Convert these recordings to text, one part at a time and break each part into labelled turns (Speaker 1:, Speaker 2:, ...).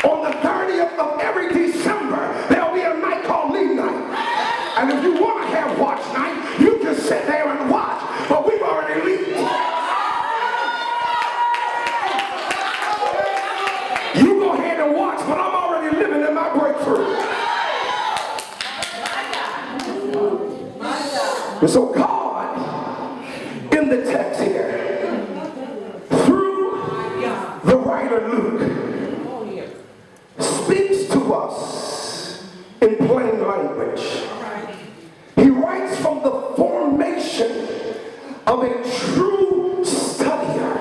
Speaker 1: On the 30th of every December, there'll be a night called Lead Night. And if you want to have watch night, you just sit there and watch. But we've already lead. You go ahead and watch, but I'm already living in my breakthrough. And so God, in the text here, through the writer Luke, speaks to us in plain language. He writes from the formation of a true studier,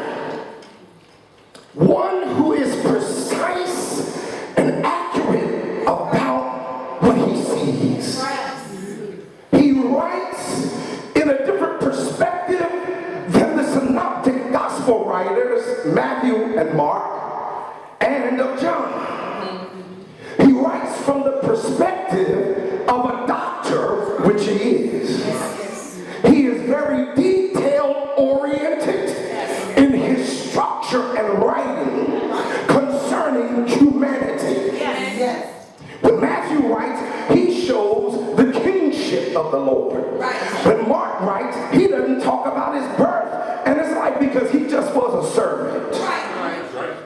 Speaker 1: one who is precise and accurate about what he sees. He writes in a different perspective than the synoptic gospel writers, Matthew and Mark, and of John. He writes from the perspective of a doctor, which he is. He is very detail-oriented in his structure and writing concerning humanity. When Matthew writes, he shows the kingship of the Lord. When Mark writes, he doesn't talk about his birth, and it's like because he just was a servant.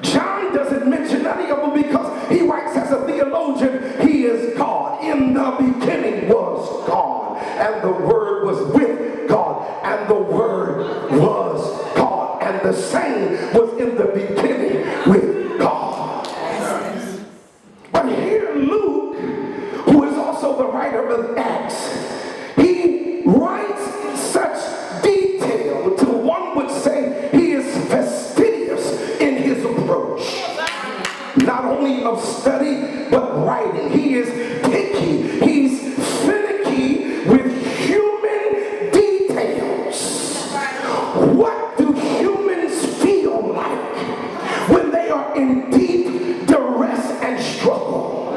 Speaker 1: John doesn't mention any of them because he writes as a theologian, he is God. In the beginning was God, and the Word was with God, and the Word was God, and the same was in the beginning with God. But here Luke, who is also the writer of Acts, he writes in such detail till one would say he is fastidious in his approach. Not only of study, but writing. He is picky. He's finicky with human details. What do humans feel like when they are in deep duress and struggle?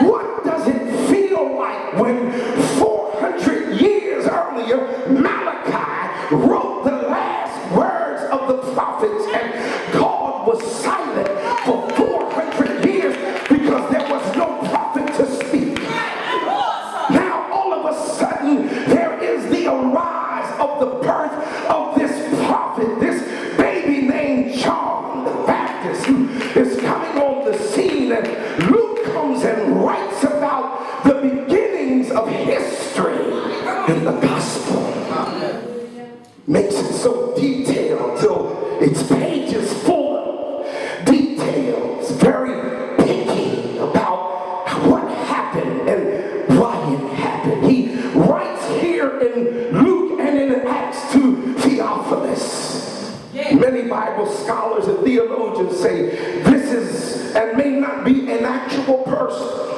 Speaker 1: What does it feel like when 400 years earlier Malachi wrote the last words of the prophets and God was silent for 400 years because there was no prophet to speak? Now all of a sudden there is the arise of the birth of this prophet, this baby named John the Baptist, who is coming on the scene, and Luke comes and writes about the beginnings of history in the gospel. Makes it so detailed till its pages full of details, very picky about what happened and why it happened. He writes here in Luke and in Acts to Theophilus. Many Bible scholars and theologians say this is and may not be an actual person.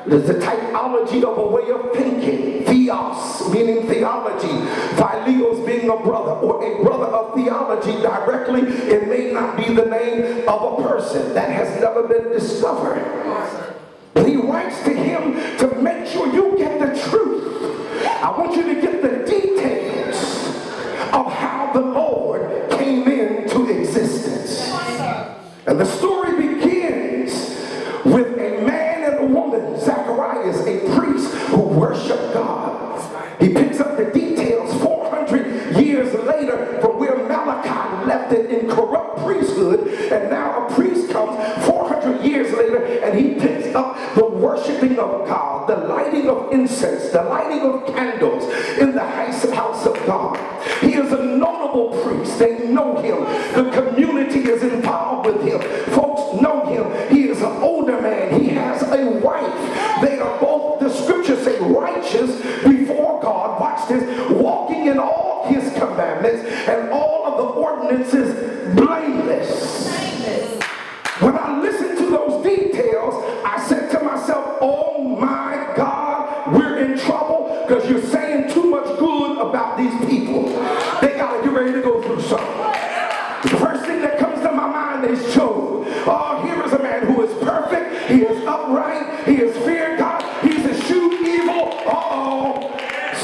Speaker 1: There's a typology of a way of thinking. Theos, meaning theology. Phileos being a brother or a brother of theology directly. It may not be the name of a person. That has never been discovered. But he writes to him to make sure you get the truth. I want you to get the details of how the Lord came into existence. And the story begins with a man and a woman, Zacharias, a priest who worshiped God. He picks up the details 400 years later from where Malachi left it in corrupt priesthood, and now a priest comes 400 years later and he picks up the worshiping of God, the lighting of incense, the lighting of candles in the house of God. He is a notable priest. They know him. The community is involved with him. Folks know him. He is an older man. He has a wife. They are both, the scriptures say, righteous before God. Watch this. Walking in all his commandments and all of the ordinances blameless. When I listened to those details, I said to myself, oh my God, we're in trouble because you're saying too much good about these people. They got to get ready to go through something. The first thing that comes to my mind is Job. Oh, here is a man who is perfect. He is upright. He has feared God. He's eschewed evil. Uh-oh.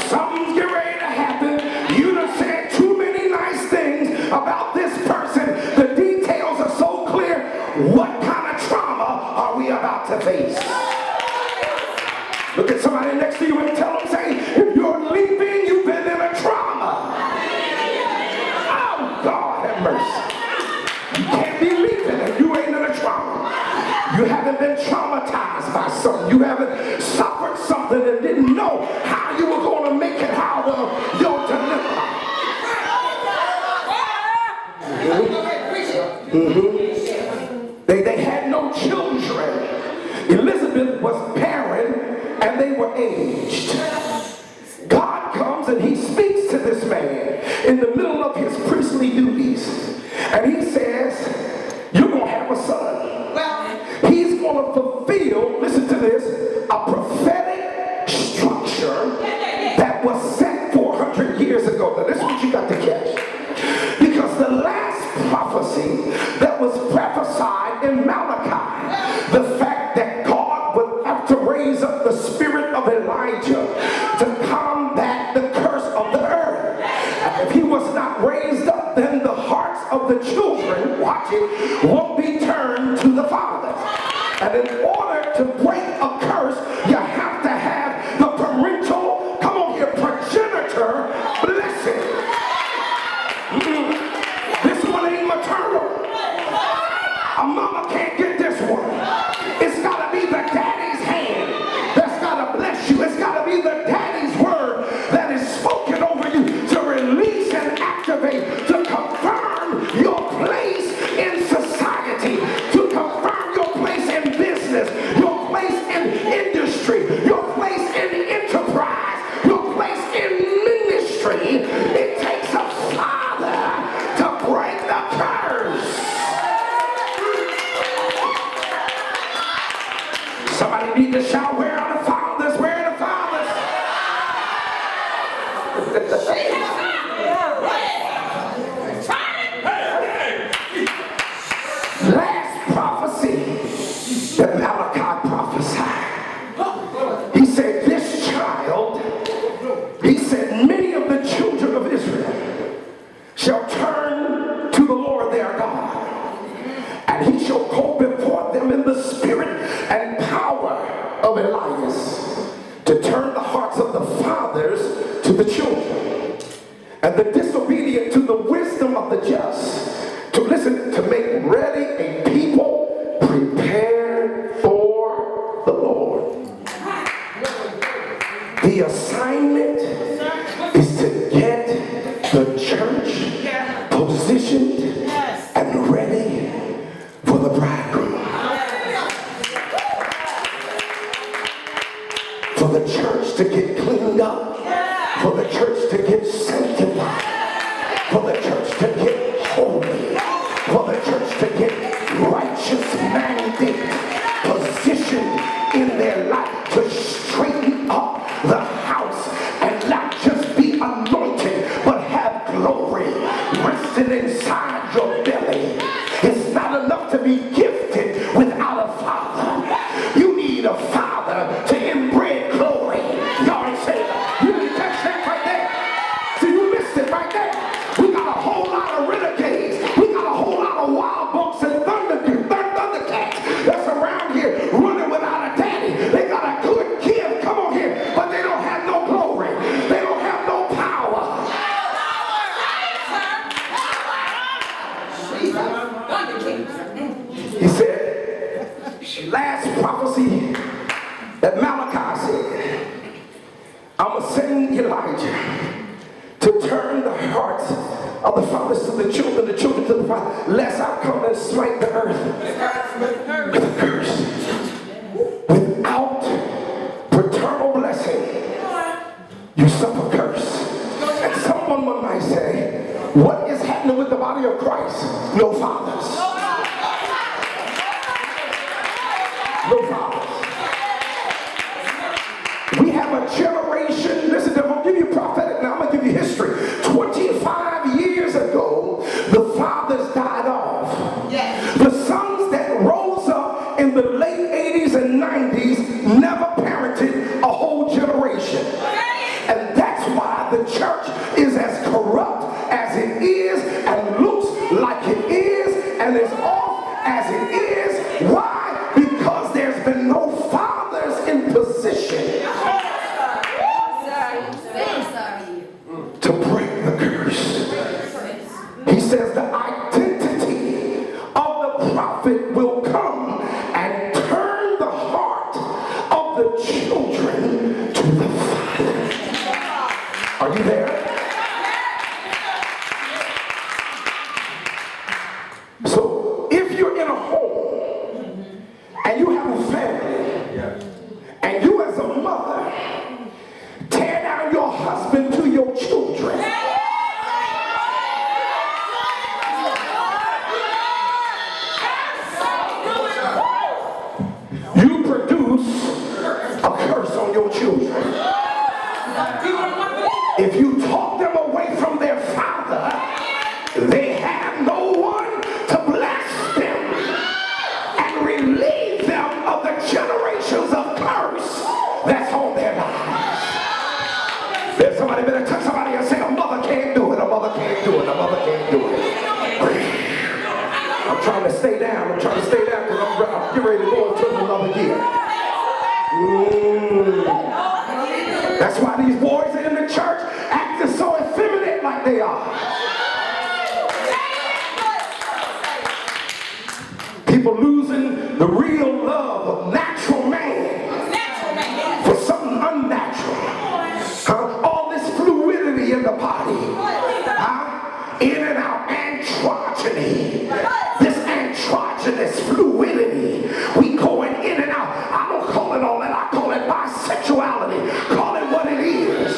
Speaker 1: Something's getting ready to happen. You done said too many nice things about this person. The details are so clear. What kind of about to face. Look at somebody next to you and tell them, say, if you're leaping, you've been in a trauma. Oh, God have mercy. You can't be leaping if you ain't in a trauma. You haven't been traumatized by something. You haven't suffered something and didn't know how you were going to make it out of your dilemma. They had no children. Elizabeth was barren and they were aged. God comes and he speaks to this man in the middle of his priestly duties. And he says, you're going to have a son. He's going to fulfill, listen to this, a prophetic structure that was set 400 years ago. Now this is what you got to catch. Because the last prophecy that was prophesied in Malachi, the fact that God would have to raise up the spirit of Elijah to combat the curse of the earth. And if he was not raised up, then the hearts of the children, watch it, won't be turned to the fathers. And in order to break a curse, you have to have the parental, come on here, progenitor blessing. This one ain't maternal. A mama can't get this one. It's got to be the daddy's hand that's got to bless you. It's got to be the daddy's word that is spoken over you to release and activate, to confirm your place in society, to confirm your place in business, your place in industry, your place in enterprise, your place in ministry. It takes a father to break the curse. Somebody need to shout, where are the fathers? Where are the fathers? Last prophecy that Malachi prophesied. He said, this child, he said, many of the children of Israel shall turn to the Lord their God, and he shall go before them in the spirit and power of Elias, to turn the hearts of the fathers to the children, and the disobedient to the wisdom of the just, to listen, to make ready a people prepared for the Lord. The assignment is to get the church positioned and ready for the bridegroom. For the church to get cleaned up, for the church to get sanctified, for the church to get holy, for the church to get righteous mandate positioned in their life to straighten up the house and not just be anointed but have glory resting inside your belly. It's not enough to be gifted without a father. You need a father to inbred glory. Y'all ain't saying that. You didn't catch that right there. See, you missed it right there. We got a whole lot of renegades. We got a whole lot of wild bucks and thundercats that's around here running without a daddy. They got a good gift, come on here, but they don't have no glory. They don't have no power. He said, last prophecy that Malachi said, I'm going to send Elijah to turn the hearts of the fathers to the children to the fathers, lest I come and smite the earth with a curse. Without paternal blessing, you suffer curse. And someone might say, what is happening with the body of Christ? No fathers. No fathers. We have a generation, listen, I'm going to give you prophetic now, I'm going to give you history. 25 years ago, the fathers died off. Yes. The sons that rose up in the late 80s and 90s never parented a whole generation. And that's why the church is as corrupt as it is and looks like it is and as off as it is. Why? Because there's been prophet will come and turn the heart of the children to the father. Are you there? So if you're in a home and you have a family, and you as a mother tear down your husband to your children, you produce a curse on your children. If you talk them away from their father, they have no one to bless them and relieve them of the generations of curse that's on their lives. There's somebody better touch somebody and say, a mother can't do it, a mother can't do it, a mother can't do it. I'm trying to stay down because I'm getting ready to go into another year. That's why these boys in the church acting so effeminate like they are. People losing the real love of natural man for something unnatural. All this fluidity in the body. In and out, androgyny. This androgynous fluidity. We going in and out. I don't call it all that. I call it bisexuality. Call it what it is.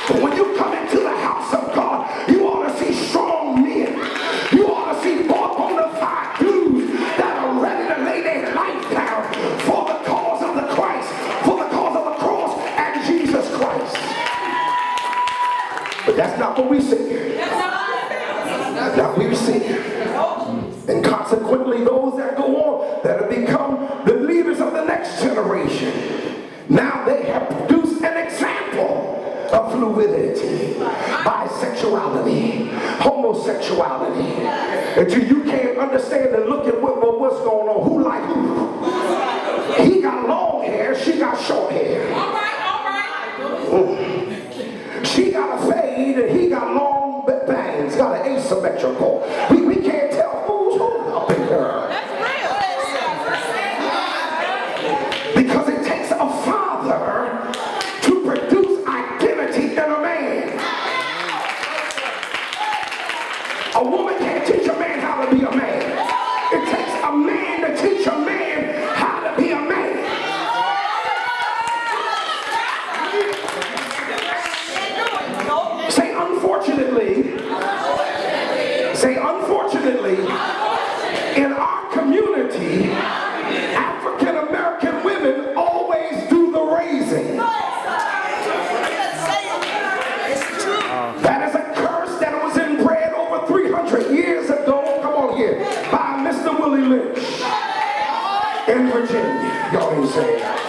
Speaker 1: But when you come into the house of God, you ought to see strong men. You ought to see more bona fide dudes that are ready to lay their life down for the cause of the Christ, for the cause of the cross and Jesus Christ. But that's not what we see. That's not what we see. And consequently, those that go on, that have become the leaders of the next generation, now they have produced an example of fluidity, bisexuality, homosexuality, until you can't understand and look at what's going on. Who like who? He got long hair, she got short hair. All right. She got a fade and he got long bangs, got an asymmetrical. We can't tell who's who up in here. Because it takes a father to produce identity in a man. A woman can't teach a man how to be a man. It takes a man to teach a man how to be a man. Say unfortunately. Say unfortunately. In our community, African American women always do the raising. That is a curse that was inbred over 300 years ago. Come on here, by Mr. Willie Lynch in Virginia. Y'all ain't saying that.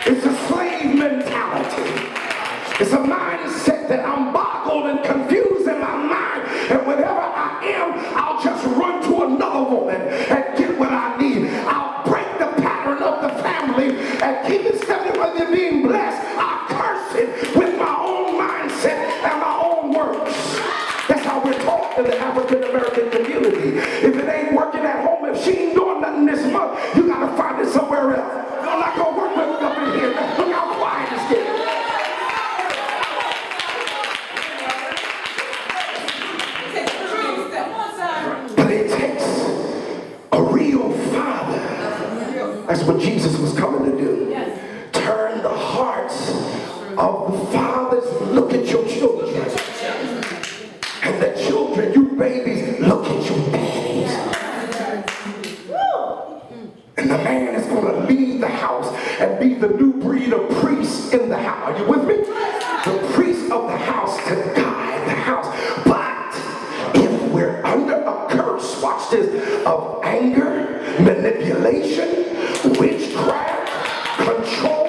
Speaker 1: It's a slave mentality. It's a mindset that I'm boggled and confused in my mind, and whenever I am, I'll just run to another woman and get what I need. I'll break the pattern of the family and keep it stepping whether you're being blessed. I curse it with my own mindset and my own works. That's how we're taught in the African American community. If it ain't working at home, if she ain't doing nothing this month, you gotta find it somewhere else. I'm not gonna work with me up in here. Look how quiet it's getting. But it takes a real father. That's what Jesus was coming to do. Turn the hearts of the fathers. Look at your children. And the children, you babies, look at your daddies. And the man is going to leave the house and be the new breed of priests in the house. Are you with me? The priest of the house to guide the house. But if we're under a curse, watch this, of anger, manipulation, witchcraft, control,